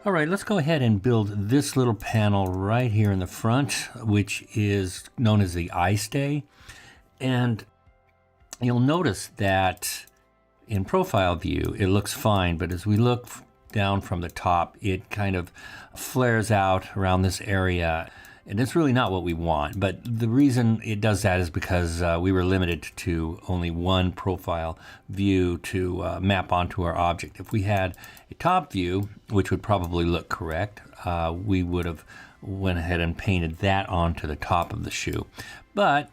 All right, let's go ahead and build this little panel right here in the front, which is known as the Eyestay. And you'll notice that in profile view, it looks fine, but as we look down from the top, it kind of flares out around this area. And it's really not what we want, but the reason it does that is because we were limited to only one profile view to map onto our object. If we had a top view, which would probably look correct, we would have went ahead and painted that onto the top of the shoe. But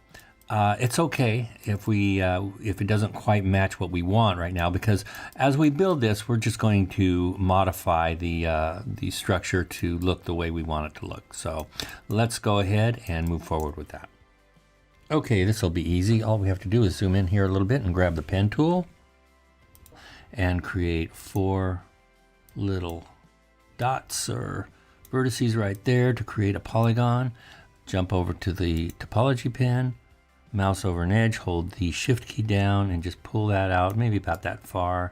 it's okay if it doesn't quite match what we want right now, because as we build this, we're just going to modify the structure to look the way we want it to look. So let's go ahead and move forward with that. Okay, this will be easy. All we have to do is zoom in here a little bit and grab the pen tool and create 4 little dots or vertices right there to create a polygon. Jump over to the topology pen, mouse over an edge, hold the shift key down and just pull that out, maybe about that far.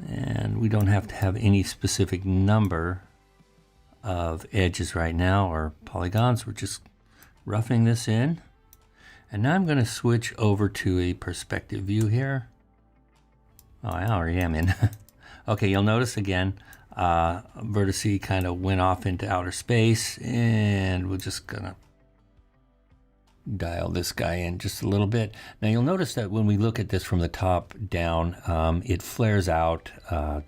And we don't have to have any specific number of edges right now or polygons. We're just roughing this in. And now I'm going to switch over to a perspective view here. Oh, I already am in. Okay, you'll notice again, vertice kind of went off into outer space, and we're just gonna dial this guy in just a little bit. Now you'll notice that when we look at this from the top down, it flares out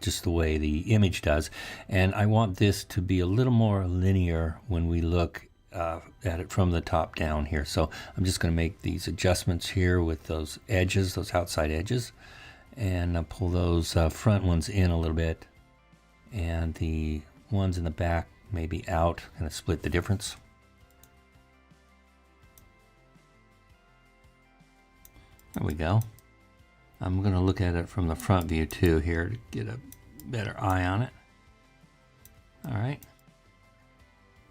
just the way the image does. And I want this to be a little more linear when we look at it from the top down here. So I'm just going to make these adjustments here with those edges, those outside edges, and pull those front ones in a little bit, and the ones in the back maybe out, kind of split the difference. There we go. I'm going to look at it from the front view too here to get a better eye on it. All right.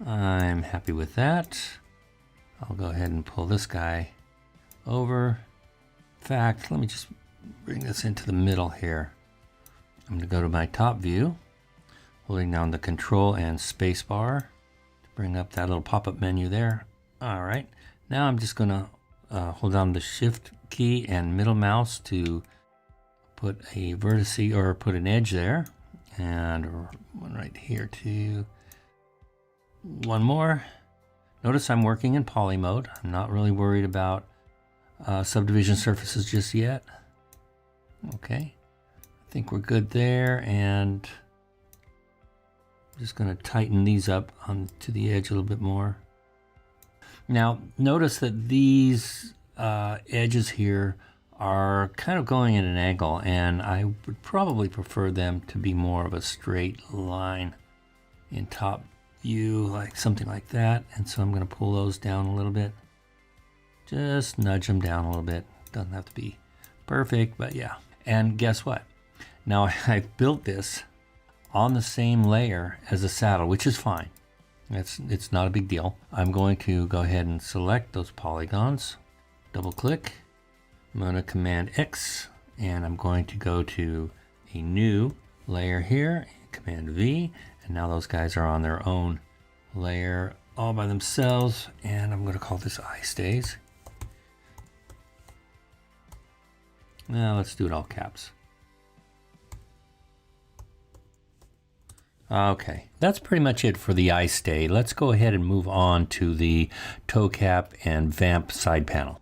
I'm happy with that. I'll go ahead and pull this guy over. In fact, let me just bring this into the middle here. I'm going to go to my top view, holding down the Control and Space bar to bring up that little pop-up menu there. All right. Now I'm just going to hold down the Shift key and middle mouse to put a vertice or put an edge there, and one right here too. One more. Notice I'm working in poly mode. I'm not really worried about subdivision surfaces just yet. Okay, I think we're good there, and I'm just going to tighten these up onto the edge a little bit more. Now notice that these edges here are kind of going at an angle, and I would probably prefer them to be more of a straight line in top view, like something like that. And so I'm going to pull those down a little bit, just nudge them down a little bit. Doesn't have to be perfect, but yeah. And guess what? Now I've built this on the same layer as the saddle, which is fine. It's not a big deal. I'm going to go ahead and select those polygons, double click. I'm going to Command X, and I'm going to go to a new layer here, Command V, and now those guys are on their own layer all by themselves, and I'm going to call this Eyestays. Now let's do it all caps. Okay, that's pretty much it for the Eyestay. Let's go ahead and move on to the Toecap and Vamp side panel.